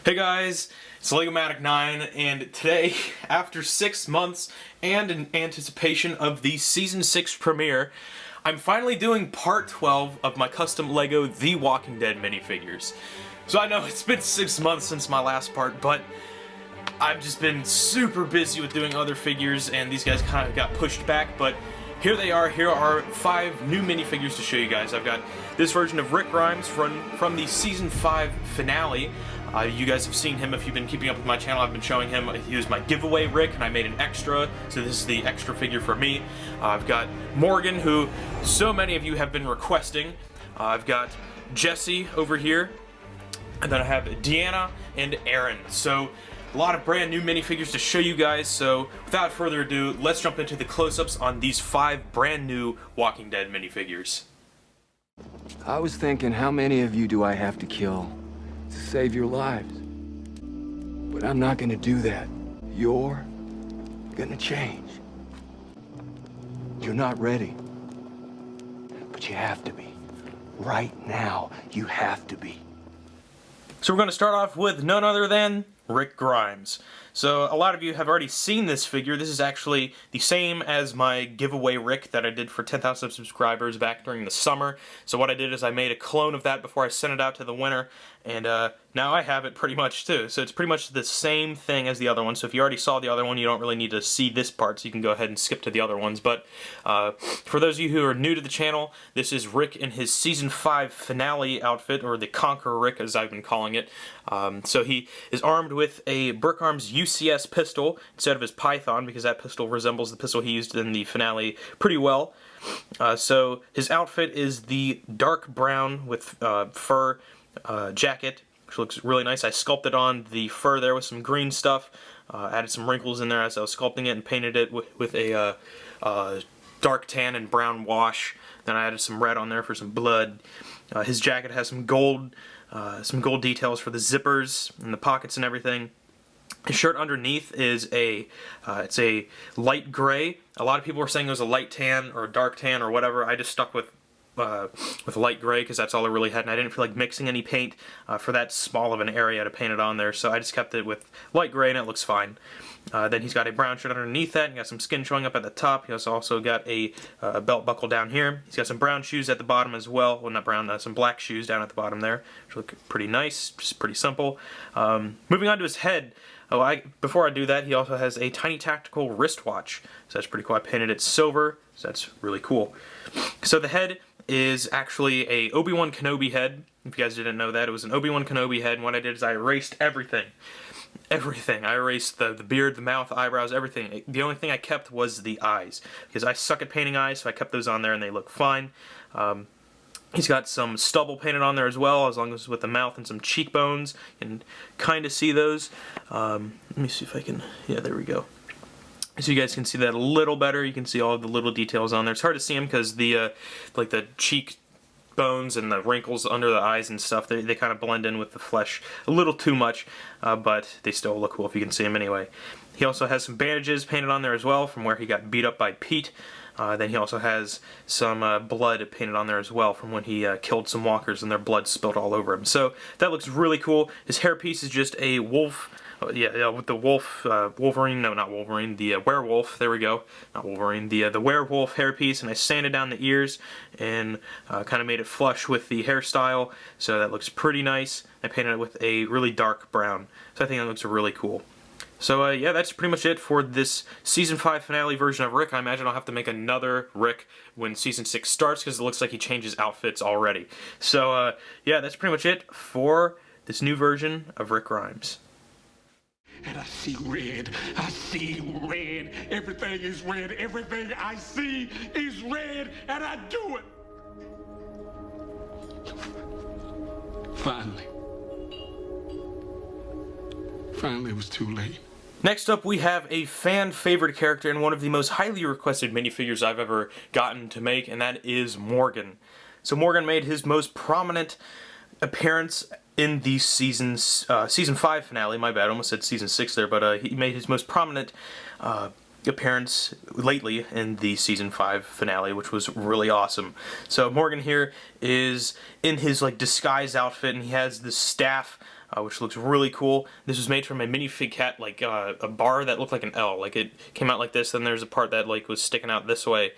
Hey guys, it's Legomatic9, and today, after 6 months and in anticipation of the Season 6 premiere, I'm finally doing Part 12 of my custom LEGO The Walking Dead minifigures. So I know it's been 6 months since my last part, but I've just been super busy with doing other figures, and these guys kind of got pushed back, but here they are. Here are 5 new minifigures to show you guys. I've got this version of Rick Grimes from the Season 5 finale. You guys have seen him if you've been keeping up with my channel. I've been showing him. He was my giveaway Rick, and I made an extra, so this is the extra figure for me. I've got Morgan, who so many of you have been requesting. I've got Jessie over here, and then I have Deanna and Erin. So a lot of brand new minifigures to show you guys, so without further ado, let's jump into the close-ups on these 5 brand new Walking Dead minifigures. I was thinking, how many of you do I have to kill to save your lives? But I'm not gonna do that. You're gonna change. You're not ready. But you have to be. Right now, you have to be. So we're going to start off with none other than Rick Grimes. So a lot of you have already seen this figure. This is actually the same as my giveaway Rick that I did for 10,000 subscribers back during the summer. So what I did is I made a clone of that before I sent it out to the winner, and now I have it pretty much too. So it's pretty much the same thing as the other one. So if you already saw the other one, you don't really need to see this part, so you can go ahead and skip to the other ones. But for those of you who are new to the channel, this is Rick in his Season 5 finale outfit, or the Conqueror Rick as I've been calling it. So he is armed with a Brick Arms UCS pistol instead of his Python, because that pistol resembles the pistol he used in the finale pretty well. So his outfit is the dark brown with fur jacket, which looks really nice. I sculpted on the fur there with some green stuff, added some wrinkles in there as I was sculpting it, and painted it with a dark tan and brown wash. Then I added some red on there for some blood. His jacket has some gold details for the zippers and the pockets and everything. His shirt underneath is it's a light gray. A lot of people were saying it was a light tan or a dark tan or whatever. I just stuck with light gray because that's all I really had, and I didn't feel like mixing any paint for that small of an area to paint it on there, so I just kept it with light gray and it looks fine. Then he's got a brown shirt underneath that, and got some skin showing up at the top. He also got a belt buckle down here. He's got some brown shoes at the bottom as well. Well, not brown, some black shoes down at the bottom there, which look pretty nice, just pretty simple. Moving on to his head. Before I do that, he also has a tiny tactical wristwatch, so that's pretty cool. I painted it silver, so that's really cool. So the head is actually a Obi-Wan Kenobi head. If you guys didn't know that, it was an Obi-Wan Kenobi head, and what I did is I erased everything. Everything. I erased the beard, the mouth, eyebrows, everything. The only thing I kept was the eyes, because I suck at painting eyes, so I kept those on there and they look fine. He's got some stubble painted on there as well, as long as with the mouth and some cheekbones. You can kind of see those. Let me see if I can... Yeah, there we go. So you guys can see that a little better. You can see all of the little details on there. It's hard to see them because the like the cheek bones and the wrinkles under the eyes and stuff, they kind of blend in with the flesh a little too much, but they still look cool if you can see them anyway. He also has some bandages painted on there as well from where he got beat up by Pete. Then he also has some blood painted on there as well from when he killed some walkers and their blood spilled all over him. So that looks really cool. His hairpiece is just a wolf. Yeah, with the wolf, Wolverine, no, not Wolverine, the werewolf, there we go, not Wolverine, the werewolf hairpiece, and I sanded down the ears and kind of made it flush with the hairstyle, so that looks pretty nice. I painted it with a really dark brown, so I think that looks really cool. So yeah, that's pretty much it for this Season 5 finale version of Rick. I imagine I'll have to make another Rick when Season 6 starts, because it looks like he changes outfits already. So yeah, that's pretty much it for this new version of Rick Grimes. And I see red. I see red. Everything is red. Everything I see is red, and I do it. Finally. Finally, it was too late. Next up, we have a fan-favorite character and one of the most highly requested minifigures I've ever gotten to make, and that is Morgan. So Morgan made his most prominent appearance in the Season 5 finale. My bad, I almost said Season 6 there, but he made his most prominent appearance lately in the Season 5 finale, which was really awesome. So Morgan here is in his like disguise outfit, and he has this staff which looks really cool. This was made from a minifig cat, like a bar that looked like an L. Like it came out like this, then there's a part that like was sticking out this way.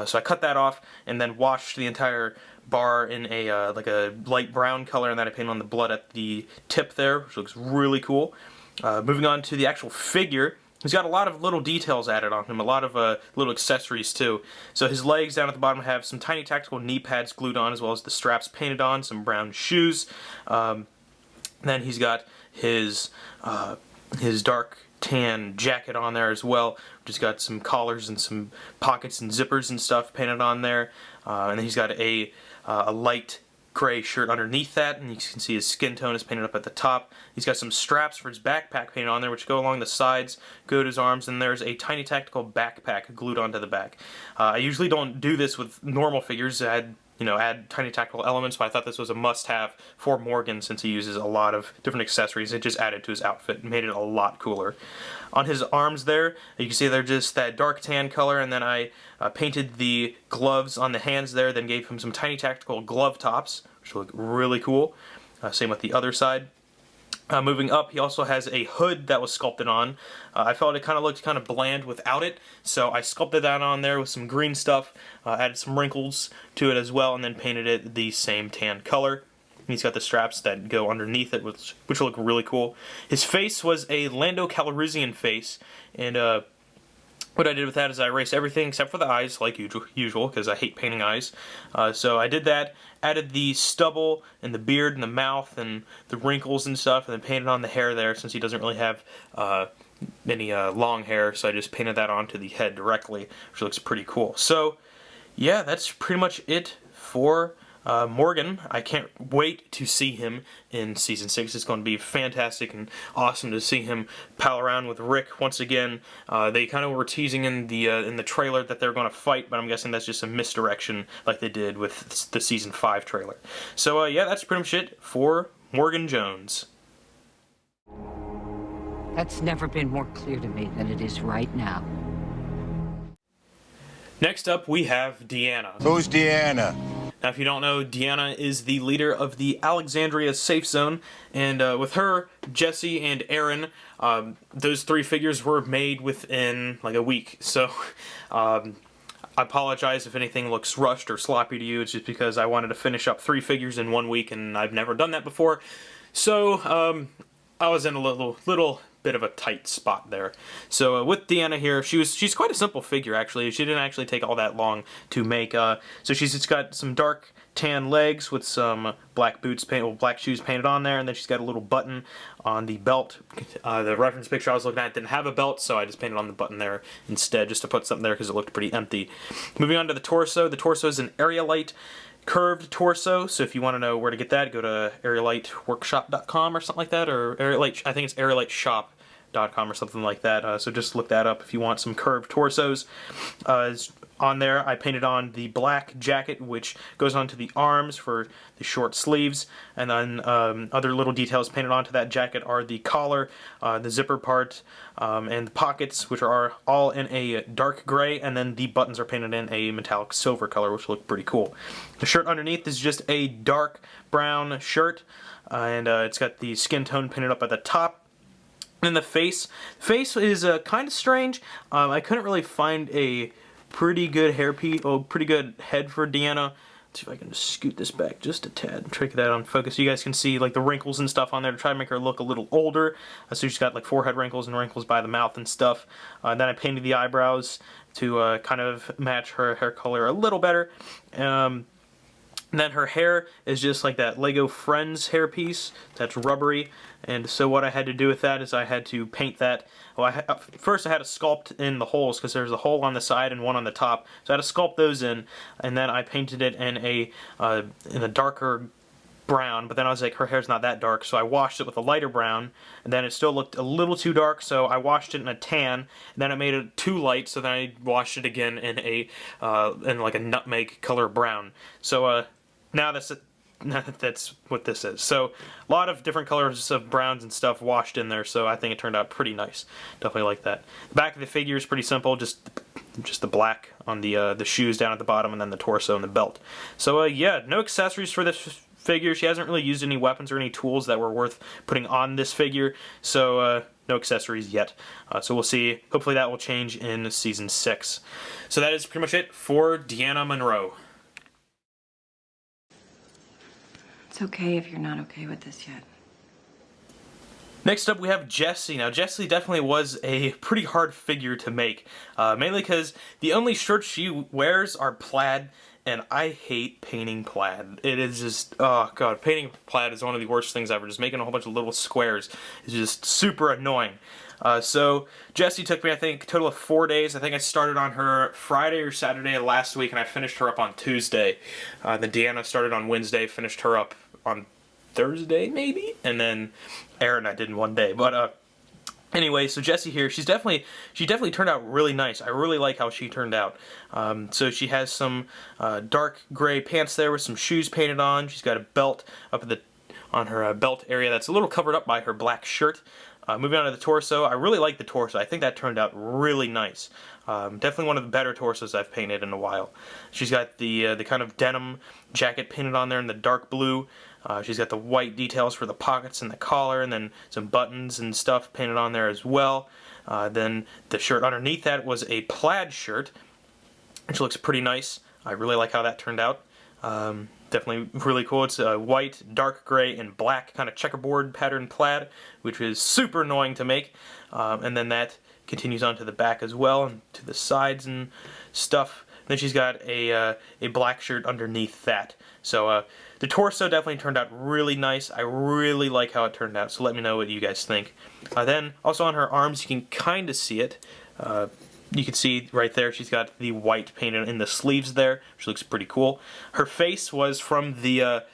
So I cut that off and then washed the entire bar in a like a light brown color, and then I painted on the blood at the tip there, which looks really cool. Moving on to the actual figure. He's got a lot of little details added on him, a lot of little accessories too. So his legs down at the bottom have some tiny tactical knee pads glued on, as well as the straps painted on, some brown shoes. Then he's got his dark tan jacket on there as well, which has got some collars and some pockets and zippers and stuff painted on there. And then he's got a light gray shirt underneath that, and you can see his skin tone is painted up at the top. He's got some straps for his backpack painted on there, which go along the sides, go to his arms, and there's a tiny tactical backpack glued onto the back. I usually don't do this with normal figures, add tiny tactical elements, but I thought this was a must-have for Morgan since he uses a lot of different accessories. It just added to his outfit and made it a lot cooler. On his arms there, you can see they're just that dark tan color, and then I painted the gloves on the hands there, then gave him some tiny tactical glove tops, which look really cool. Same with the other side. Moving up, he also has a hood that was sculpted on. I felt it kind of looked kind of bland without it, so I sculpted that on there with some green stuff, added some wrinkles to it as well, and then painted it the same tan color. He's got the straps that go underneath it, which look really cool. His face was a Lando Calrissian face, and what I did with that is I erased everything except for the eyes, like usual, because I hate painting eyes. So I did that, added the stubble and the beard and the mouth and the wrinkles and stuff, and then painted on the hair there since he doesn't really have any long hair, so I just painted that onto the head directly, which looks pretty cool. So yeah, that's pretty much it for Morgan. I can't wait to see him in Season 6. It's going to be fantastic and awesome to see him pal around with Rick once again. They kind of were teasing in the trailer that they're going to fight, but I'm guessing that's just a misdirection like they did with the Season 5 trailer. So yeah, that's pretty much it for Morgan Jones. That's never been more clear to me than it is right now. Next up, we have Deanna. Who's Deanna? Now, if you don't know, Deanna is the leader of the Alexandria Safe Zone, and with her, Jessie, and Erin, those three figures were made within like a week. So, I apologize if anything looks rushed or sloppy to you. It's just because I wanted to finish up 3 figures in 1 week, and I've never done that before. So, I was in a little bit of a tight spot there. So with Deanna here, she's quite a simple figure actually. She didn't actually take all that long to make. So she's just got some dark tan legs with some black boots black shoes painted on there, and then she's got a little button on the belt. The reference picture I was looking at didn't have a belt, so I just painted on the button there instead, just to put something there because it looked pretty empty. Moving on to the torso. The torso is an Aerolite curved torso, so if you want to know where to get that, go to aeroliteworkshop.com or something like that, or Aerolite, I think it's aeroliteshop.com or something like that, so just look that up if you want some curved torsos. On there, I painted on the black jacket, which goes onto the arms for the short sleeves, and then other little details painted onto that jacket are the collar, the zipper part, and the pockets, which are all in a dark gray, and then the buttons are painted in a metallic silver color, which look pretty cool. The shirt underneath is just a dark brown shirt, and it's got the skin tone painted up at the top. And the face is kind of strange. I couldn't really find a pretty good pretty good head for Deanna. Let's see if I can just scoot this back just a tad and try to get that on focus so you guys can see like the wrinkles and stuff on there to try to make her look a little older. So she's got like forehead wrinkles and wrinkles by the mouth and stuff. Then I painted the eyebrows to kind of match her hair color a little better. And then her hair is just like that Lego Friends hairpiece that's rubbery, and so what I had to do with that is I had to paint that. Well, first I had to sculpt in the holes because there's a hole on the side and one on the top, so I had to sculpt those in, and then I painted it in a darker brown, but then I was like, her hair's not that dark, so I washed it with a lighter brown, and then it still looked a little too dark, so I washed it in a tan, and then I made it too light, so then I washed it again in like a nutmeg color brown. So now that's what this is. So a lot of different colors of browns and stuff washed in there, so I think it turned out pretty nice. Definitely like that. The back of the figure is pretty simple, just the black on the shoes down at the bottom, and then the torso and the belt. So yeah, no accessories for this figure. She hasn't really used any weapons or any tools that were worth putting on this figure, so no accessories yet. So we'll see. Hopefully that will change in Season 6. So that is pretty much it for Deanna Monroe. It's okay if you're not okay with this yet. Next up we have Jessie. Now Jessie definitely was a pretty hard figure to make, mainly because the only shirts she wears are plaid, and I hate painting plaid. It is just, oh god, painting plaid is one of the worst things ever. Just making a whole bunch of little squares is just super annoying. So Jessie took me, I think, a total of 4 days. I think I started on her Friday or Saturday of last week, and I finished her up on Tuesday. Then Deanna started on Wednesday, finished her up on Thursday, maybe? And then Erin I did in one day. But anyway, so Jessie here, she definitely turned out really nice. I really like how she turned out. So she has some dark gray pants there with some shoes painted on. She's got a belt up at on her belt area that's a little covered up by her black shirt. Moving on to the torso, I really like the torso. I think that turned out really nice. Definitely one of the better torsos I've painted in a while. She's got the kind of denim jacket painted on there in the dark blue. She's got the white details for the pockets and the collar, and then some buttons and stuff painted on there as well. Then the shirt underneath that was a plaid shirt, which looks pretty nice. I really like how that turned out. Definitely really cool. It's white, dark gray, and black kind of checkerboard pattern plaid, which is super annoying to make. And then that continues on to the back as well, and to the sides and stuff. Then she's got a black shirt underneath that. So the torso definitely turned out really nice. I really like how it turned out, so let me know what you guys think. Then also on her arms, you can kind of see it. You can see right there she's got the white painted in the sleeves there, which looks pretty cool. Her face was from the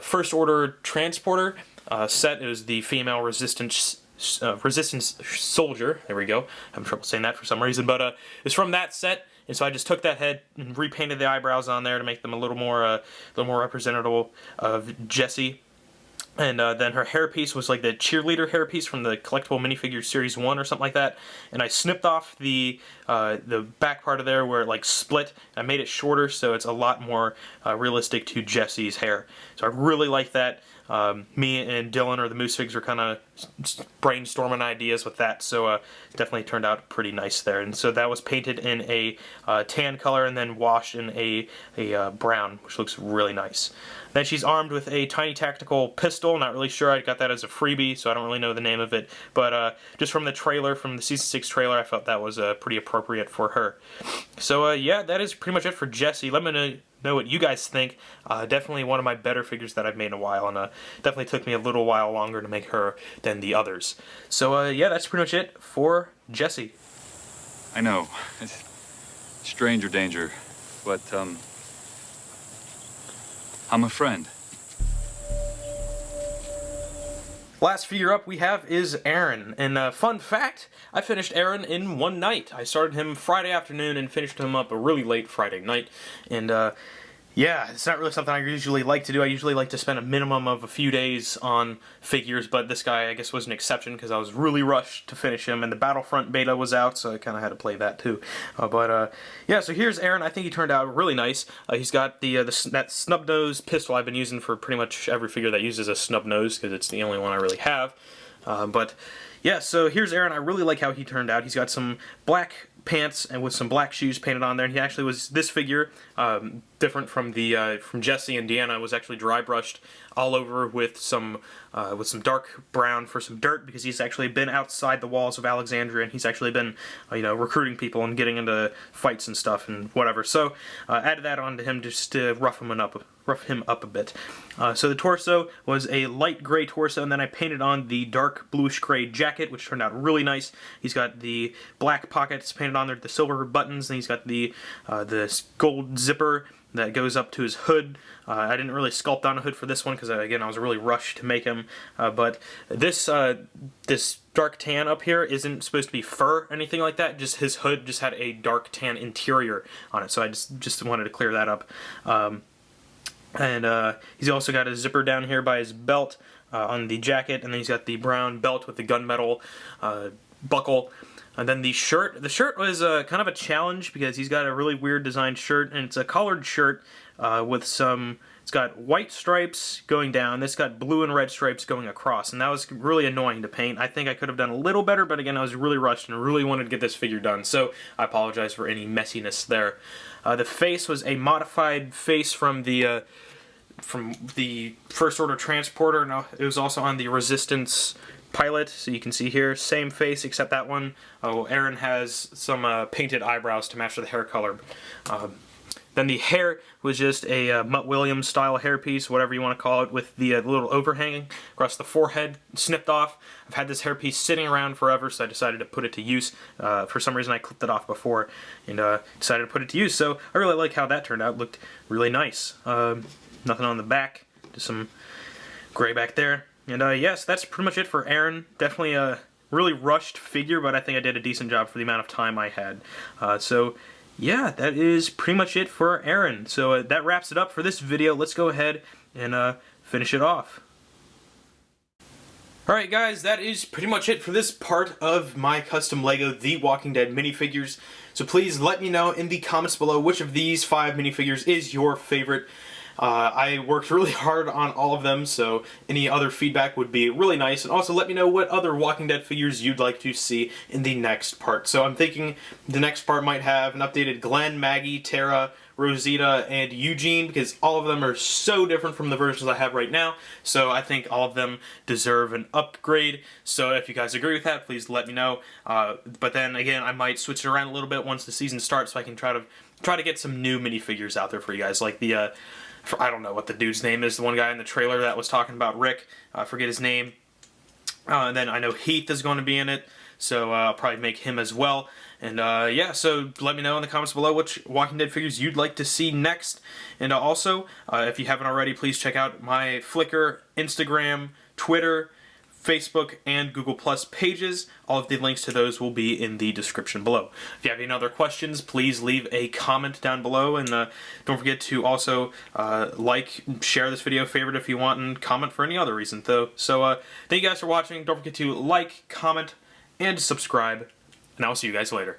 First Order Transporter set. It was the female resistance soldier. There we go. Having trouble saying that for some reason, but it's from that set. And so I just took that head and repainted the eyebrows on there to make them a little more representative of Jessie. And then her hairpiece was like the cheerleader hairpiece from the collectible minifigures series 1 or something like that. And I snipped off the back part of there where it like split. I made it shorter so it's a lot more realistic to Jessie's hair. So I really like that. Me and Dylan, or the Moose Figs, were kind of brainstorming ideas with that, so definitely turned out pretty nice there. And so that was painted in a tan color and then washed in a brown, which looks really nice. Then she's armed with a tiny tactical pistol. Not really sure, I got that as a freebie, so I don't really know the name of it, but just from the trailer, from the Season 6 trailer, I felt that was pretty appropriate for her. So yeah, that is pretty much it for Jessie. Let me know what you guys think. Definitely one of my better figures that I've made in a while, and definitely took me a little while longer to make her than the others. So yeah, that's pretty much it for Jessie. I know, it's stranger danger, but I'm a friend. Last figure up we have is Erin, and fun fact, I finished Erin in one night. I started him Friday afternoon and finished him up a really late Friday night, and yeah, it's not really something I usually like to do. I usually like to spend a minimum of a few days on figures, but this guy I guess was an exception because I was really rushed to finish him, and the Battlefront beta was out, so I kind of had to play that too. Yeah, so here's Erin. I think he turned out really nice. He's got that snub nose pistol I've been using for pretty much every figure that uses a snub nose because it's the only one I really have. But yeah, so here's Erin. I really like how he turned out. He's got some black pants and with some black shoes painted on there, and he actually was, this figure, different from from Jessie and Deanna, was actually dry brushed all over with some dark brown for some dirt, because he's actually been outside the walls of Alexandria, and he's actually been recruiting people and getting into fights and stuff and whatever. So added that on to him just to rough him up a bit. So the torso was a light gray torso, and then I painted on the dark bluish gray jacket, which turned out really nice. He's got the black pockets painted on there, the silver buttons, and he's got the gold zipper that goes up to his hood. I didn't really sculpt on a hood for this one because, again, I was really rushed to make him. But this dark tan up here isn't supposed to be fur or anything like that. Just his hood just had a dark tan interior on it, so I just wanted to clear that up. And he's also got a zipper down here by his belt on the jacket, and then he's got the brown belt with the gunmetal buckle. And then the shirt was kind of a challenge because he's got a really weird designed shirt, and it's a collared shirt with some It's got white stripes going down. This got blue and red stripes going across, and that was really annoying to paint. I think I could have done a little better, but again, I was really rushed and really wanted to get this figure done, so I apologize for any messiness there. The face was a modified face from the First Order Transporter. No, it was also on the Resistance pilot, so you can see here, same face except that one. Erin has some painted eyebrows to match the hair color. Then the hair was just a Mutt Williams style hairpiece, whatever you want to call it, with the little overhang across the forehead snipped off. I've had this hairpiece sitting around forever, so I decided to put it to use. For some reason I clipped it off before and decided to put it to use, so I really like how that turned out. It looked really nice. Nothing on the back, just some gray back there. And yes, that's pretty much it for Erin. Definitely a really rushed figure, but I think I did a decent job for the amount of time I had. So yeah, that is pretty much it for Erin. So that wraps it up for this video. Let's go ahead and finish it off. Alright guys, that is pretty much it for this part of my custom LEGO The Walking Dead minifigures. So please let me know in the comments below which of these 5 minifigures is your favorite. I worked really hard on all of them, so any other feedback would be really nice. And also let me know what other Walking Dead figures you'd like to see in the next part. So I'm thinking the next part might have an updated Glenn, Maggie, Tara, Rosita, and Eugene, because all of them are so different from the versions I have right now. So I think all of them deserve an upgrade. So if you guys agree with that, please let me know. But then again, I might switch it around a little bit once the season starts, so I can try to get some new minifigures out there for you guys, like the I don't know what the dude's name is, the one guy in the trailer that was talking about Rick. I forget his name. And then I know Heath is going to be in it, so I'll probably make him as well. And yeah, so let me know in the comments below which Walking Dead figures you'd like to see next. And also, if you haven't already, please check out my Flickr, Instagram, Twitter, Facebook, and Google Plus pages. All of the links to those will be in the description below. If you have any other questions, please leave a comment down below, and don't forget to also like, share this video, favorite if you want, and comment for any other reason though. So thank you guys for watching. Don't forget to like, comment, and subscribe, and I'll see you guys later.